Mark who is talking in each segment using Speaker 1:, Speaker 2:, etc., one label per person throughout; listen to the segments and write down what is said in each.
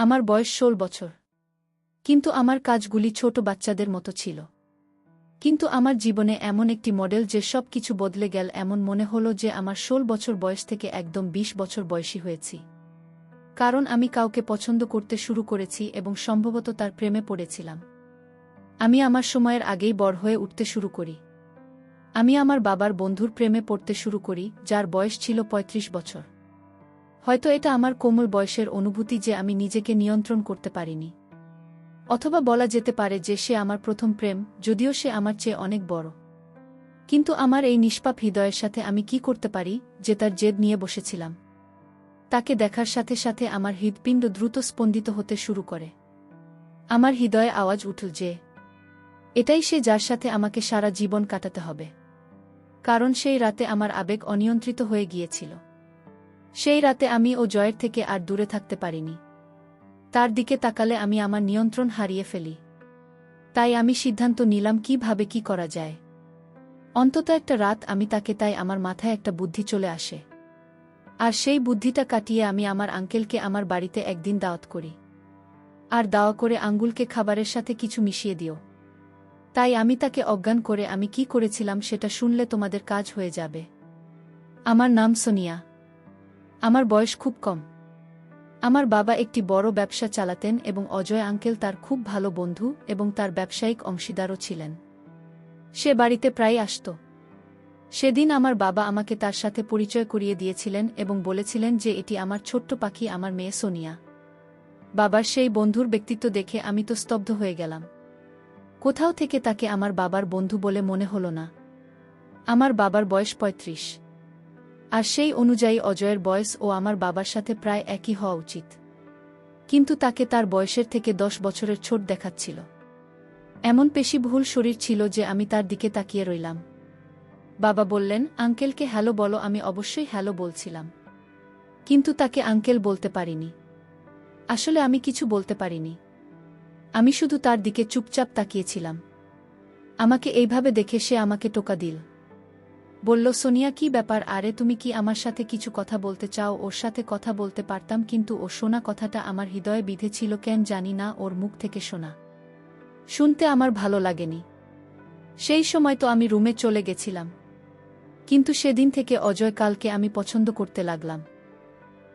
Speaker 1: আমার বয়স ১৬ বছর। কিন্তু আমার কাজগুলি ছোট বাচ্চাদের মতো ছিল। কিন্তু আমার জীবনে এমন একটি মডেল যে সব কিছু বদলে গেল, এমন মনে হলো যে আমার ১৬ বছর বয়স থেকে একদম ২০ বছর বয়সী হয়েছি। কারণ আমি কাউকে পছন্দ করতে শুরু করেছি এবং সম্ভবত তার প্রেমে পড়েছিলাম। আমি আমার সময়ের আগেই বড় হয়ে উঠতে শুরু করি। আমি আমার বাবার বন্ধুর প্রেমে পড়তে শুরু করি, যার বয়স ছিল ৩৫ বছর। হয়তো এটা আমার কোমল বয়সের অনুভূতি যে আমি নিজেকে নিয়ন্ত্রণ করতে পারিনি। অথবা বলা যেতে পারে যে সে আমার প্রথম প্রেম, যদিও সে আমার চেয়ে অনেক বড়। কিন্তু আমার এই নিষ্পাপ হৃদয়ের সাথে আমি কি করতে পারি যে তার জেদ নিয়ে বসেছিলাম? তাকে দেখার সাথে সাথে আমার হৃৎপিণ্ড দ্রুত স্পন্দিত হতে শুরু করে। আমার হৃদয়ে আওয়াজ উঠল যে এটাই সে, যার সাথে আমাকে সারা জীবন কাটাতে হবে। কারণ সেই রাতে আমার আবেগ অনিয়ন্ত্রিত হয়ে গিয়েছিল। সেই রাতে আমি ও জয়ের থেকে আর দূরে থাকতে পারিনি। তার দিকে তাকালে আমি আমার নিয়ন্ত্রণ হারিয়ে ফেলি। তাই আমি সিদ্ধান্ত নিলাম কিভাবে কি করা যায়। অন্তত একটা রাত আমি তাকে, তাই আমার মাথায় একটা বুদ্ধি চলে আসে। আর সেই বুদ্ধিটা কাটিয়ে আমি আমার আঙ্কেলকে আমার বাড়িতে একদিন দাওয়াত করি। আর দাওয়া করে আঙ্গুলকে খাবারের সাথে কিছু মিশিয়ে দিও। তাই আমি তাকে অজ্ঞান করে আমি কি করেছিলাম সেটা শুনলে তোমাদের কাজ হয়ে যাবে। আমার নাম সোনিয়া। আমার বয়স খুব কম। আমার বাবা একটি বড় ব্যবসা চালাতেন এবং অজয় আঙ্কেল তার খুব ভালো বন্ধু এবং তার ব্যবসায়িক অংশীদারও ছিলেন। সে বাড়িতে প্রায় আসত। সেদিন আমার বাবা আমাকে তার সাথে পরিচয় করিয়ে দিয়েছিলেন এবং বলেছিলেন যে এটি আমার ছোট্ট পাখি, আমার মেয়ে সোনিয়া। বাবার সেই বন্ধুর ব্যক্তিত্ব দেখে আমি তো স্তব্ধ হয়ে গেলাম। কোথাও থেকে তাকে আমার বাবার বন্ধু বলে মনে হলো না। আমার বাবার বয়স ৩৫। আর সেই অনুযায়ী অজয়ের বয়স ও আমার বাবার সাথে প্রায় একই হওয়া উচিত। কিন্তু তাকে তার বয়সের থেকে ১০ বছরের ছোট দেখাচ্ছিল। এমন পেশিবহুল শরীর ছিল যে আমি তার দিকে তাকিয়ে রইলাম। বাবা বললেন, আঙ্কেলকে হ্যালো বলো। আমি অবশ্যই হ্যালো বলছিলাম, কিন্তু তাকে আঙ্কেল বলতে পারিনি। আসলে আমি কিছু বলতে পারিনি। আমি শুধু তার দিকে চুপচাপ তাকিয়েছিলাম। আমাকে এইভাবে দেখে সে আমাকে টোকা দিল। বলল, সোনিয়া, কি ব্যাপার? আরে তুমি কি আমার সাথে কিছু কথা বলতে চাও? ওর সাথে কথা বলতে পারতাম, কিন্তু ও শোনা কথাটা আমার হৃদয়ে বিঁধেছিল। কেন জানি না, ওর মুখ থেকে শোনা শুনতে আমার ভালো লাগেনি। সেই সময় তো আমি রুমে চলে গেছিলাম। কিন্তু সেদিন থেকে অজয় কালকে আমি পছন্দ করতে লাগলাম।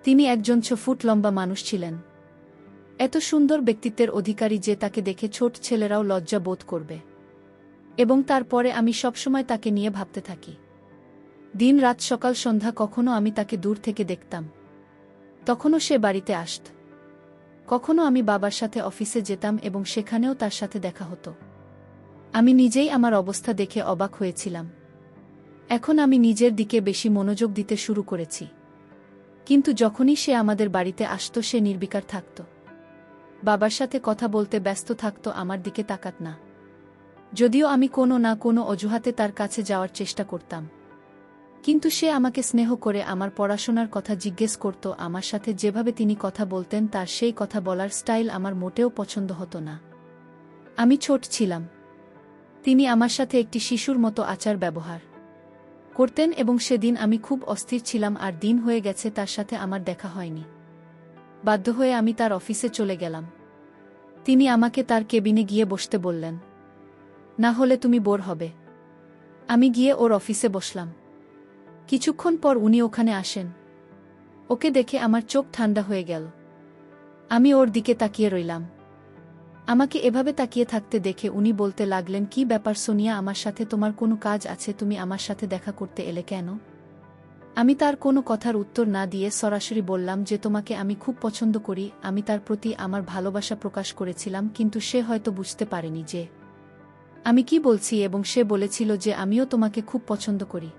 Speaker 1: তিনি একজন ৬ ফুট লম্বা মানুষ ছিলেন। এত সুন্দর ব্যক্তিত্বের অধিকারী যে তাকে দেখে ছোট ছেলেরাও লজ্জা বোধ করবে। এবং তারপরে আমি সবসময় তাকে নিয়ে ভাবতে থাকি। দিন রাত, সকাল সন্ধ্যা, কখনো আমি তাকে দূর থেকে দেখতাম, তখনও সে বাড়িতে আসত। কখনো আমি বাবার সাথে অফিসে যেতাম এবং সেখানেও তার সাথে দেখা হতো। আমি নিজেই আমার অবস্থা দেখে অবাক হয়েছিলাম। এখন আমি নিজের দিকে বেশি মনোযোগ দিতে শুরু করেছি। কিন্তু যখনই সে আমাদের বাড়িতে আসত, সে নির্বিকার থাকত। বাবার সাথে কথা বলতে ব্যস্ত থাকত, আমার দিকে তাকাত না। যদিও আমি কোনো না কোনো অজুহাতে তার কাছে যাওয়ার চেষ্টা করতাম। কিন্তু সে আমাকে স্নেহ করে আমার পড়াশোনার কথা জিজ্ঞেস করত। আমার সাথে যেভাবে তিনি কথা বলতেন, তার সেই কথা বলার স্টাইল আমার মোটেও পছন্দ হতো না। আমি ছোট ছিলাম। তিনি আমার সাথে একটি শিশুর মতো আচার ব্যবহার করতেন এবং সেদিন আমি খুব অস্থির ছিলাম। আর দিন হয়ে গেছে, তার সাথে আমার দেখা হয়নি। বাধ্য হয়ে আমি তার অফিসে চলে গেলাম। তিনি আমাকে তার কেবিনে গিয়ে বসতে বললেন, না হলে তুমি বোর হবে। আমি গিয়ে ওর অফিসে বসলাম। কিছুক্ষণ পর উনি ওখানে আসেন। ওকে দেখে আমার চোখ ঠান্ডা হয়ে গেল। আমি ওর দিকে তাকিয়ে রইলাম। আমাকে এভাবে তাকিয়ে থাকতে দেখে উনি বলতে লাগলেন, কি ব্যাপার সোনিয়া, আমার সাথে তোমার কোনো কাজ আছে? তুমি আমার সাথে দেখা করতে এলে কেন? আমি তার কোনো কথার উত্তর না দিয়ে সরাসরি বললাম যে তোমাকে আমি খুব পছন্দ করি। আমি তার প্রতি আমার ভালোবাসা প্রকাশ করেছিলাম, কিন্তু সে হয়তো বুঝতে পারেনি যে আমি কি বলছি, এবং সে বলেছিল যে আমিও তোমাকে খুব পছন্দ করি।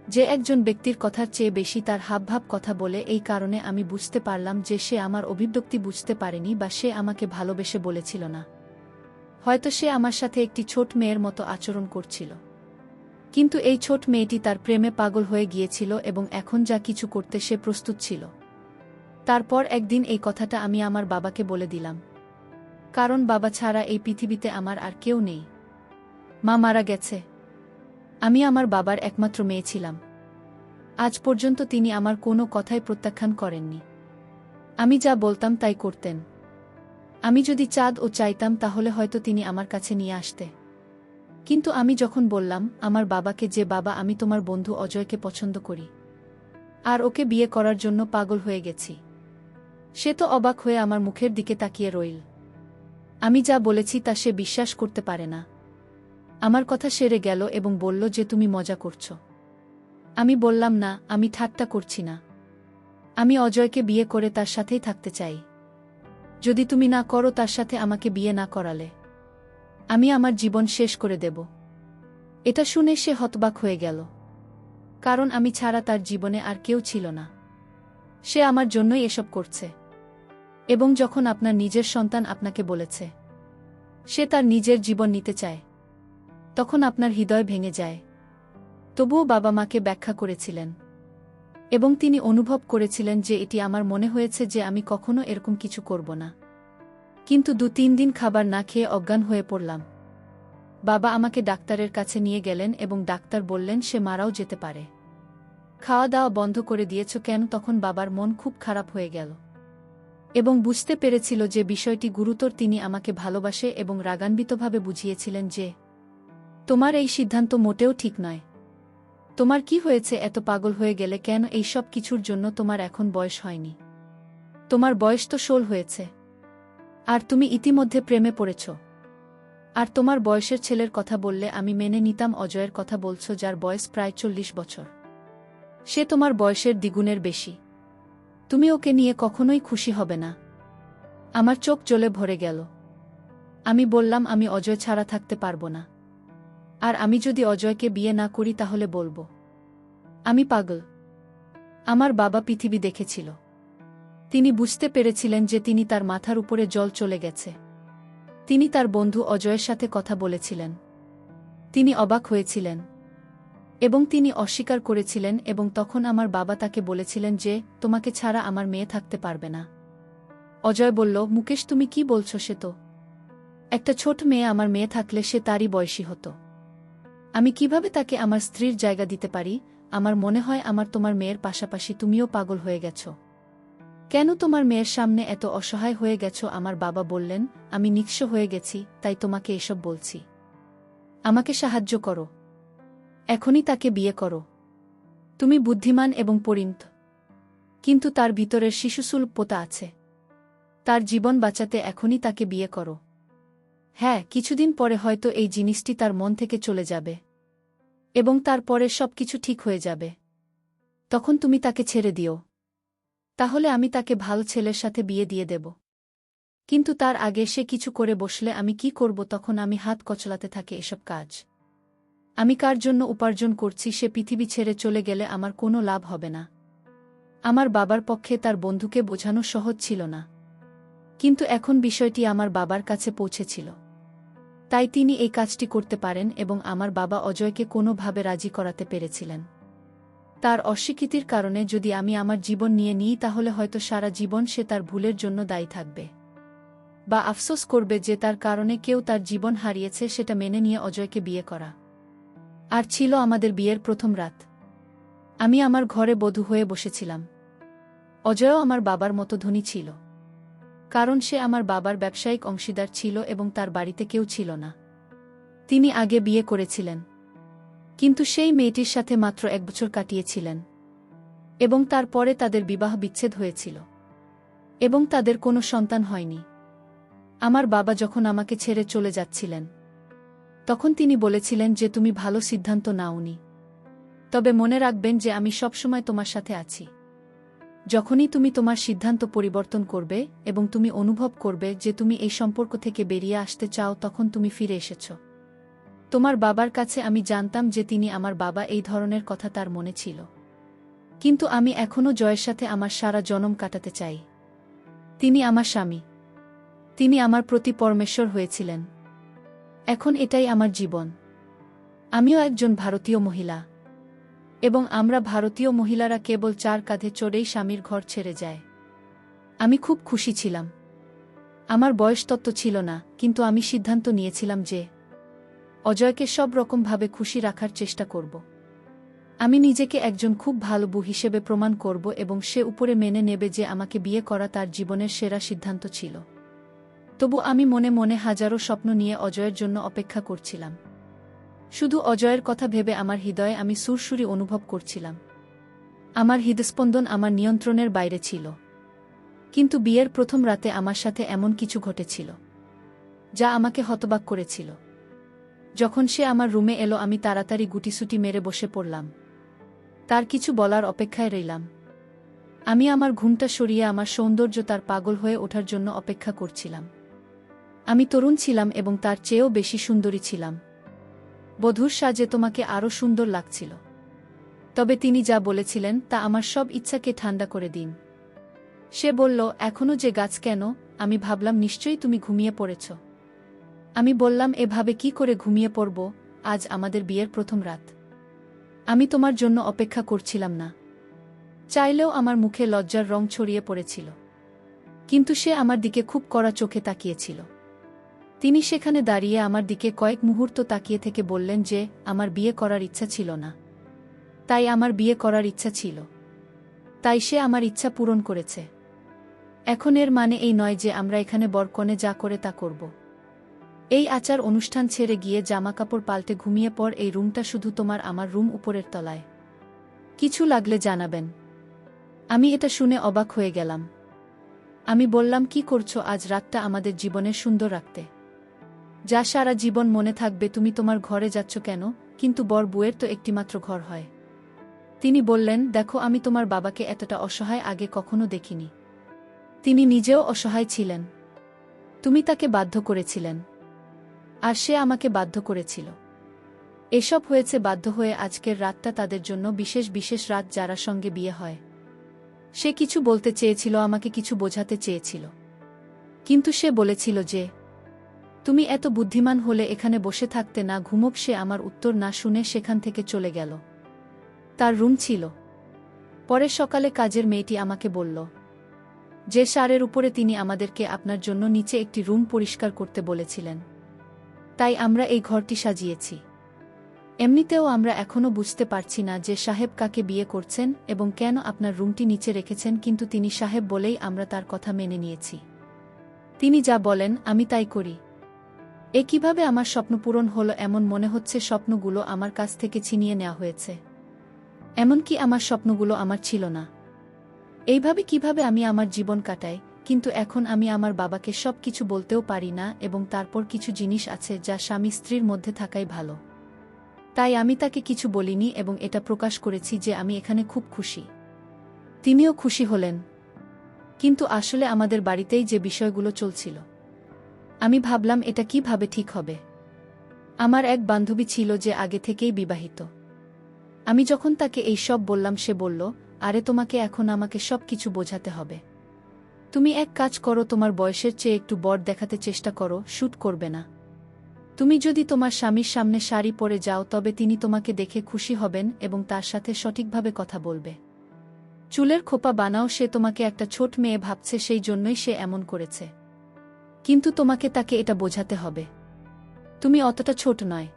Speaker 1: যে একজন ব্যক্তির কথার চেয়ে বেশি তার হাবভাব কথা বলে, এই কারণে আমি বুঝতে পারলাম যে সে আমার অভিব্যক্তি বুঝতে পারেনি বা সে আমাকে ভালোবেসে বলেছিল না। হয়তো সে আমার সাথে একটি ছোট মেয়ের মতো আচরণ করছিল। কিন্তু এই ছোট মেয়েটি তার প্রেমে পাগল হয়ে গিয়েছিল এবং এখন যা কিছু করতে সে প্রস্তুত ছিল। তারপর একদিন এই কথাটা আমি আমার বাবাকে বলে দিলাম। কারণ বাবা ছাড়া এই পৃথিবীতে আমার আর কেউ নেই। মা মারা গেছে। আমি আমার বাবার একমাত্র মেয়ে ছিলাম। আজ পর্যন্ত তিনি আমার কোনো কথাই প্রত্যাখ্যান করেননি। আমি যা বলতাম তাই করতেন। আমি যদি চাঁদ ও চাইতাম তাহলে হয়তো তিনি আমার কাছে নিয়ে আসতে। কিন্তু আমি যখন বললাম আমার বাবাকে যে বাবা আমি তোমার বন্ধু অজয়কে পছন্দ করি আর ওকে বিয়ে করার জন্য পাগল হয়ে গেছি, সে তো অবাক হয়ে আমার মুখের দিকে তাকিয়ে রইল। আমি যা বলেছি তা সে বিশ্বাস করতে পারে না। আমার কথা সেরে গেল এবং বলল যে তুমি মজা করছ। আমি বললাম না, আমি ঠাট্টা করছি না। আমি অজয়কে বিয়ে করে তার সাথেই থাকতে চাই। যদি তুমি না করো তার সাথে আমাকে বিয়ে না করালে আমি আমার জীবন শেষ করে দেব। এটা শুনে সে হতবাক হয়ে গেল, কারণ আমি ছাড়া তার জীবনে আর কেউ ছিল না। সে আমার জন্যই এসব করছে। এবং যখন আপনার নিজের সন্তান আপনাকে বলেছে সে তার নিজের জীবন নিতে চায়, তখন আপনার হৃদয় ভেঙে যায়। তবুও বাবা মাকে ব্যাখ্যা করেছিলেন এবং তিনি অনুভব করেছিলেন যে এটি আমার মনে হয়েছে যে আমি কখনো এরকম কিছু করব না। কিন্তু 2-3 দিন খাবার না খেয়ে অজ্ঞান হয়ে পড়লাম। বাবা আমাকে ডাক্তারের কাছে নিয়ে গেলেন এবং ডাক্তার বললেন সে মারাও যেতে পারে। খাওয়া দাওয়া বন্ধ করে দিয়েছ কেন? তখন বাবার মন খুব খারাপ হয়ে গেল এবং বুঝতে পেরেছিল যে বিষয়টি গুরুতর। তিনি আমাকে ভালোবাসে এবং রাগান্বিতভাবে বুঝিয়েছিলেন যে তোমার এই সিদ্ধান্ত মোটেও ঠিক নয়। তোমার কি হয়েছে? এত পাগল হয়ে গেলে কেন? এই সব কিছুর জন্য তোমার এখন বয়স হয়নি। তোমার বয়স তো 16 হয়েছে আর তুমি ইতিমধ্যে প্রেমে পড়েছ। আর তোমার বয়সের ছেলের কথা বললে আমি মেনে নিতাম। অজয়ের কথা বলছো যার বয়স প্রায় 40 বছর। সে তোমার বয়সের দ্বিগুণের বেশি। তুমি ওকে নিয়ে কখনোই খুশি হবে না। আমার চোখ জ্বলে ভরে গেল। আমি বললাম আমি অজয় ছাড়া থাকতে পারবো না। আর আমি যদি অজয়কে বিয়ে না করি তাহলে বলবো আমি পাগল। আমার বাবা পৃথিবী দেখেছিল। তিনি বুঝতে পেরেছিলেন যে তিনি তার মাথার উপরে জল চলে গেছে। তিনি তার বন্ধু অজয়ের সাথে কথা বলেছিলেন। তিনি অবাক হয়েছিলেন এবং তিনি অস্বীকার করেছিলেন এবং তখন আমার বাবা তাকে বলেছিলেন যে তোমাকে ছাড়া আমার মেয়ে থাকতে পারবে না। অজয় বলল, মুকেশ তুমি কি বলছো? সে তো একটা ছোট মেয়ে। আমার মেয়ে থাকলে সে তারই বয়সী হতো। আমি কিভাবে তাকে আমার স্ত্রীর জায়গা দিতে পারি? আমার মনে হয় আমার তোমার মেয়ের পাশাপাশি তুমিও পাগল হয়ে গেছো। কেন তোমার মেয়ের সামনে এত অসহায় হয়ে গেছো? আমার বাবা বললেন, আমি নিঃস্ব হয়ে গেছি তাই তোমাকে এসব বলছি। আমাকে সাহায্য করো। এখনই তাকে বিয়ে করো। তুমি বুদ্ধিমান এবং পরিণত, কিন্তু তার ভিতরের শিশুসুলভ পোতা আছে। তার জীবন বাঁচাতে এখনই তাকে বিয়ে করো। হ্যাঁ, কিছুদিন পরে হয়তো এই জিনিসটি তার মন থেকে চলে যাবে এবং তারপরে সবকিছু ঠিক হয়ে যাবে। তখন তুমি তাকে ছেড়ে দিও। তাহলে আমি তাকে ভালো ছেলের সাথে বিয়ে দিয়ে দেব। কিন্তু তার আগে সে কিছু করে বসলে আমি কি করব? তখন আমি হাত কচলাতে থাকে এসব কাজ। আমি কার জন্য উপার্জন করছি? সে পৃথিবী ছেড়ে চলে গেলে আমার কোনো লাভ হবে না। আমার বাবার পক্ষে তার বন্ধুকে বোঝানো সহজ ছিল না, কিন্তু এখন বিষয়টি আমার বাবার কাছে পৌঁছেছিল। তাই তিনি এই কাজটি করতে পারেন এবং আমার বাবা অজয়কে কোনোভাবে রাজি করাতে পেরেছিলেন। তার অস্বীকৃতির কারণে যদি আমি আমার জীবন নিয়ে নিই তাহলে হয়তো সারা জীবন সে তার ভুলের জন্য দায়ী থাকবে বা আফসোস করবে যে তার কারণে কেউ তার জীবন হারিয়েছে। সেটা মেনে নিয়ে অজয়কে বিয়ে করা। আর ছিল আমাদের বিয়ের প্রথম রাত। আমি আমার ঘরে বধূ হয়ে বসেছিলাম। অজয়ও আমার বাবার মতো ধনী ছিল, কারণ সে আমার বাবার ব্যবসায়িক অংশীদার ছিল এবং তার বাড়িতে কেউ ছিল না। তিনি আগে বিয়ে করেছিলেন, কিন্তু সেই মেয়েটির সাথে মাত্র 1 বছর কাটিয়েছিলেন এবং তারপরে তাদের বিবাহ বিচ্ছেদ হয়েছিল এবং তাদের কোনো সন্তান হয়নি। আমার বাবা যখন আমাকে ছেড়ে চলে যাচ্ছিলেন তখন তিনি বলেছিলেন যে তুমি ভালো সিদ্ধান্ত নাওনি, তবে মনে রাখবেন যে আমি সবসময় তোমার সাথে আছি। যখনই তুমি তোমার সিদ্ধান্ত পরিবর্তন করবে এবং তুমি অনুভব করবে যে তুমি এই সম্পর্ক থেকে বেরিয়ে আসতে চাও তখন তুমি ফিরে এসেছ। তোমার বাবার কাছে আমি জানতাম যে তিনি আমার বাবা, এই ধরনের কথা তার মনে ছিল। কিন্তু আমি এখনও জয়ের সাথে আমার সারা জনম কাটাতে চাই। তিনি আমার স্বামী। তিনি আমার প্রতি পরমেশ্বর হয়েছিলেন। এখন এটাই আমার জীবন। আমিও একজন ভারতীয় মহিলা এবং আমরা ভারতীয় মহিলারা কেবল 4 কাঁধে চড়েই স্বামীর ঘর ছেড়ে যায়। আমি খুব খুশি ছিলাম। আমার বয়স তত্ত্ব ছিল না, কিন্তু আমি সিদ্ধান্ত নিয়েছিলাম যে অজয়কে সব রকমভাবে খুশি রাখার চেষ্টা করব। আমি নিজেকে একজন খুব ভালো বউ হিসেবে প্রমাণ করব এবং সে উপরে মেনে নেবে যে আমাকে বিয়ে করা তার জীবনের সেরা সিদ্ধান্ত ছিল। তবু আমি মনে মনে হাজারো স্বপ্ন নিয়ে অজয়ের জন্য অপেক্ষা করছিলাম। শুধু অজয়ের কথা ভেবে আমার হৃদয়ে আমি সুরসুরি অনুভব করছিলাম। আমার হৃদস্পন্দন আমার নিয়ন্ত্রণের বাইরে ছিল। কিন্তু বিয়ের প্রথম রাতে আমার সাথে এমন কিছু ঘটেছিল যা আমাকে হতবাক করেছিল। যখন সে আমার রুমে এলো আমি তাড়াতাড়ি গুটিসুটি মেরে বসে পড়লাম। তার কিছু বলার অপেক্ষায় রইলাম। আমি আমার ঘুমটা সরিয়ে আমার সৌন্দর্য তার পাগল হয়ে ওঠার জন্য অপেক্ষা করছিলাম। আমি তরুণ ছিলাম এবং তার চেয়েও বেশি সুন্দরী ছিলাম। বধূর সাজে তোমাকে আরও সুন্দর লাগছিল। তবে তিনি যা বলেছিলেন তা আমার সব ইচ্ছাকে ঠান্ডা করে দিন। সে বলল, এখনও যে গাছ কেন? আমি ভাবলাম নিশ্চয়ই তুমি ঘুমিয়ে পড়েছ। আমি বললাম, এভাবে কি করে ঘুমিয়ে পড়ব? আজ আমাদের বিয়ের প্রথম রাত। আমি তোমার জন্য অপেক্ষা করছিলাম না। চাইলেও আমার মুখে লজ্জার রং ছড়িয়ে পড়েছিল। কিন্তু সে আমার দিকে খুব কড়া চোখে তাকিয়েছিল। তিনি সেখানে দাঁড়িয়ে আমার দিকে কয়েক মুহূর্ত তাকিয়ে থেকে বললেন যে আমার বিয়ে করার ইচ্ছা ছিল না। তাই আমার বিয়ে করার ইচ্ছা ছিল। তাই সে আমার ইচ্ছা পূরণ করেছে। এখন এর মানে এই নয় যে আমরা এখানে বরকনে যা করে তা করব। এই আচার অনুষ্ঠান ছেড়ে গিয়ে জামাকাপড় পাল্টে ঘুমিয়ে পর। এই রুমটা শুধু তোমার, আমার রুম উপরের তলায়। কিছু লাগলে জানাবেন। আমি এটা শুনে অবাক হয়ে গেলাম। আমি বললাম, কি করছো? আজ রাতটা আমাদের জীবনের সুন্দর রাখতে, যা সারা জীবন মনে থাকবে। তুমি তোমার ঘরে যাচ্ছ কেন? কিন্তু বর বউয়ের তো একটিমাত্র ঘর হয়। তিনি বললেন, দেখো, আমি তোমার বাবাকে এতটা অসহায় আগে কখনো দেখিনি। তিনি নিজেও অসহায় ছিলেন। তুমি তাকে বাধ্য করেছিলেন, আর সে আমাকে বাধ্য করেছিল। এসব হয়েছে বাধ্য হয়ে। আজকের রাতটা তাদের জন্য বিশেষ বিশেষ রাত, যারা সঙ্গে বিয়ে হয়। সে কিছু বলতে চেয়েছিল, আমাকে কিছু বোঝাতে চেয়েছিল। কিন্তু সে বলেছিল যে তুমি এত বুদ্ধিমান হলে এখানে বসে থাকতে না, ঘুমোক। সে আমার উত্তর না শুনে সেখান থেকে চলে গেল। তার রুম ছিল। পরে সকালে কাজের মেয়েটি আমাকে বলল যে সারের উপরে তিনি আমাদেরকে আপনার জন্য নিচে একটি রুম পরিষ্কার করতে বলেছিলেন। তাই আমরা এই ঘরটি সাজিয়েছি। এমনিতেও আমরা এখনও বুঝতে পারছি না যে সাহেব কাকে বিয়ে করছেন এবং কেন আপনার রুমটি নিচে রেখেছেন, কিন্তু তিনি সাহেব বলেই আমরা তার কথা মেনে নিয়েছি। তিনি যা বলেন আমি তাই করি। এ কিভাবে আমার স্বপ্ন পূরণ হলো? এমন মনে হচ্ছে স্বপ্নগুলো আমার কাছ থেকে ছিনিয়ে নেওয়া হয়েছে। এমনকি আমার স্বপ্নগুলো আমার ছিল না। এইভাবে কিভাবে আমি আমার জীবন কাটাই? কিন্তু এখন আমি আমার বাবাকে সব কিছু বলতেও পারি না, এবং তারপর কিছু জিনিস আছে যা স্বামী স্ত্রীর মধ্যে থাকাই ভালো। তাই আমি তাকে কিছু বলিনি এবং এটা প্রকাশ করেছি যে আমি এখানে খুব খুশি। তিনিও খুশি হলেন। কিন্তু আসলে আমাদের বাড়িতেই যে বিষয়গুলো চলছিল, আমি ভাবলাম এটা কিভাবে ঠিক হবে। আমার এক বান্ধবী ছিল যে আগে থেকেই বিবাহিত। আমি যখন তাকে এই সব বললাম, সে বলল, আরে তোমাকে এখন আমাকে সব কিছু বোঝাতে হবে? তুমি এক কাজ করো, তোমার বয়সের চেয়ে একটু বড় দেখাতে চেষ্টা করো, শ্যুট করবে না। তুমি যদি তোমার স্বামীর সামনে শাড়ি পরে যাও তবে তিনি তোমাকে দেখে খুশি হবেন এবং তার সাথে সঠিকভাবে কথা বলবে। চুলের খোপা বানাও, সে তোমাকে একটা ছোট মেয়ে ভাবছে, সেই জন্যই সে এমন করেছে। কিন্তু তোমাকে তাকে এটা বোঝাতে হবে তুমি অতটা ছোট নয়।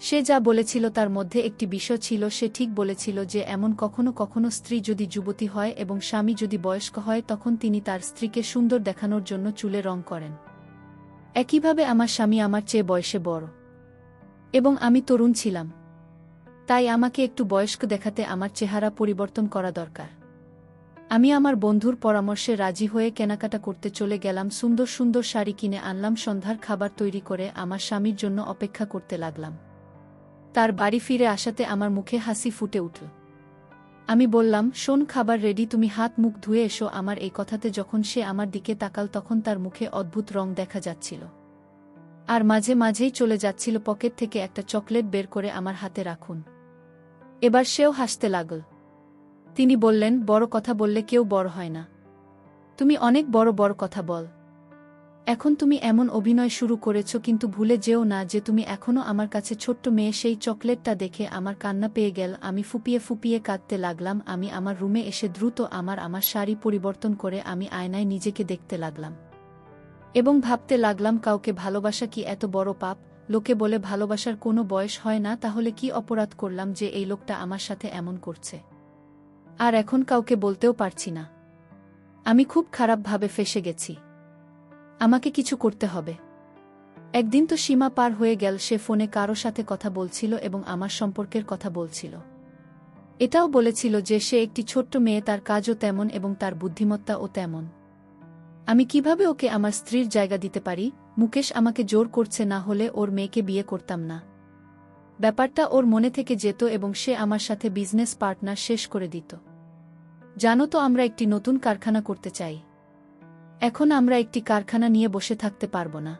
Speaker 1: সে যা বলেছিল তার মধ্যে একটি বিষয় ছিল। সে ঠিক বলেছিল যে এমন কখনো কখনো স্ত্রী যদি যুবতী হয় এবং স্বামী যদি বয়স্ক হয়, তখন তিনি তার স্ত্রীকে সুন্দর দেখানোর জন্য চুলে রং করেন। একইভাবে আমার স্বামী আমার চেয়ে বয়সে বড় এবং আমি তরুণ ছিলাম। তাই আমাকে একটু বয়স্ক দেখাতে আমার চেহারা পরিবর্তন করা দরকার। আমি আমার বন্ধুর পরামর্শে রাজি হয়ে কেনাকাটা করতে চলে গেলাম। সুন্দর সুন্দর শাড়ি কিনে আনলাম। সন্ধ্যার খাবার তৈরি করে আমার স্বামীর জন্য অপেক্ষা করতে লাগলাম। তার বাড়ি ফিরে আসাতে আমার মুখে হাসি ফুটে উঠল। আমি বললাম, শোন, খাবার রেডি, তুমি হাত মুখ ধুয়ে এসো। আমার এই কথাতে যখন সে আমার দিকে তাকাল তখন তার মুখে অদ্ভুত রং দেখা যাচ্ছিল, আর মাঝে মাঝেই চলে যাচ্ছিল পকেট থেকে একটা চকলেট বের করে আমার হাতে রাখুন। এবার সেও হাসতে লাগল। তিনি বললেন, বড় কথা বললে কেউ বড় হয় না। তুমি অনেক বড় বড় কথা বল। এখন তুমি এমন অভিনয় শুরু করেছ, কিন্তু ভুলে যেও না যে তুমি এখনও আমার কাছে ছোট্ট মেয়ে। সেই চকলেটটা দেখে আমার কান্না পেয়ে গেল। আমি ফুপিয়ে ফুপিয়ে কাঁদতে লাগলাম। আমি আমার রুমে এসে দ্রুত আমার শাড়ি পরিবর্তন করে আমি আয়নায় নিজেকে দেখতে লাগলাম এবং ভাবতে লাগলাম, কাউকে ভালোবাসা কি এত বড় পাপ? লোকে বলে ভালোবাসার কোনো বয়স হয় না, তাহলে কি অপরাধ করলাম যে এই লোকটা আমার সাথে এমন করছে? আর এখন কাউকে বলতেও পারছি না। আমি খুব খারাপভাবে ফেঁসে গেছি। আমাকে কিছু করতে হবে। একদিন তো সীমা পার হয়ে গেল, সে ফোনে কারো সাথে কথা বলছিল এবং আমার সম্পর্কের কথা বলছিল। এটাও বলেছিল যে সে একটি ছোট্ট মেয়ে, তার কাজও তেমন এবং তার বুদ্ধিমত্তাও তেমন। আমি কিভাবে ওকে আমার স্ত্রীর জায়গা দিতে পারি? মুকেশ আমাকে জোর করছে, না হলে ওর মেয়েকে বিয়ে করতাম না। ব্যাপারটা ওর মনে থেকে যেত এবং সে আমার সাথে বিজনেস পার্টনার শেষ করে দিত। জানো তো, আমরা একটি নতুন কারখানা করতে চাই। এখন আমরা একটি কারখানা নিয়ে বসে থাকতে পারব না।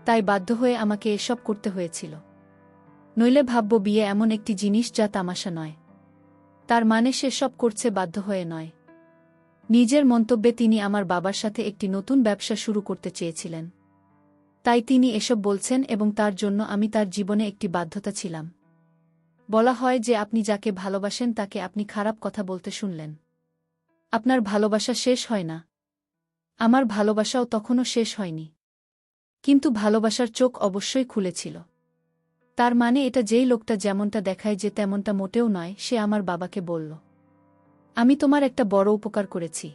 Speaker 1: তাই বাধ্য হয়ে আমাকে এসব করতে হয়েছিল। নইলে ভাবব বিয়ে এমন একটি জিনিস যা তামাশা নয়। তার মানে সে সব করছে বাধ্য হয়ে নয়। নিজের মন্তব্যে তিনি আমার বাবার সাথে একটি নতুন ব্যবসা শুরু করতে চেয়েছিলেন। তাই তিনি এসব বলছেন এবং তার জন্য আমি তার জীবনে একটি বাধ্যতা ছিলাম। বলা হয় যে আপনি যাকে ভালোবাসেন তাকে আপনি খারাপ কথা বলতে শুনলেন। আপনার ভালোবাসা শেষ হয় না। আমার ভালোবাসাও তখনও শেষ হয়নি। কিন্তু ভালোবাসার চোখ অবশ্যই খুলেছিল। তার মানে এটা যেই লোকটা যেমনটা দেখায় যে তেমনটা মোটেও নয়। সে আমার বাবাকে বলল, আমি তোমার একটা বড় উপকার করেছি।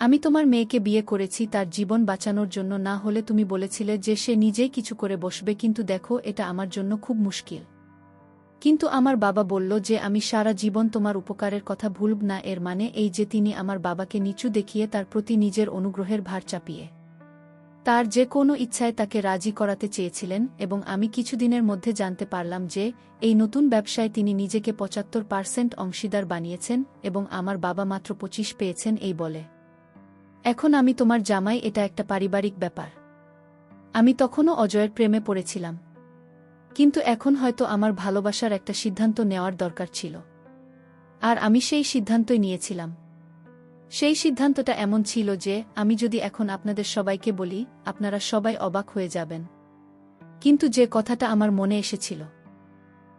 Speaker 1: আমি তোমার মেয়েকে বিয়ে করেছি তার জীবন বাঁচানোর জন্য, না হলে তুমি বলেছিলে যে সে নিজেই কিছু করে বসবে, কিন্তু দেখো এটা আমার জন্য খুব মুশকিল। কিন্তু আমার বাবা বলল যে আমি সারা জীবন তোমার উপকারের কথা ভুলব না। এর মানে এই যে তিনি আমার বাবাকে নিচু দেখিয়ে তার প্রতি নিজের অনুগ্রহের ভার চাপিয়ে তার যে কোনো ইচ্ছায় তাকে রাজি করাতে চেয়েছিলেন। এবং আমি কিছুদিনের মধ্যে জানতে পারলাম যে এই নতুন ব্যবসায় তিনি নিজেকে ৭৫% অংশীদার বানিয়েছেন এবং আমার বাবা মাত্র ২৫ পেয়েছেন এই বলে। এখন আমি তোমার জামাই, এটা একটা পারিবারিক ব্যাপার। আমি তখনও অজয়ের প্রেমে পড়েছিলাম, কিন্তু এখন হয়তো আমার ভালোবাসার একটা সিদ্ধান্ত নেওয়ার দরকার ছিল। আর আমি সেই সিদ্ধান্তই নিয়েছিলাম। সেই সিদ্ধান্তটা এমন ছিল যে আমি যদি এখন আপনাদের সবাইকে বলি, আপনারা সবাই অবাক হয়ে যাবেন। কিন্তু যে কথাটা আমার মনে এসেছিল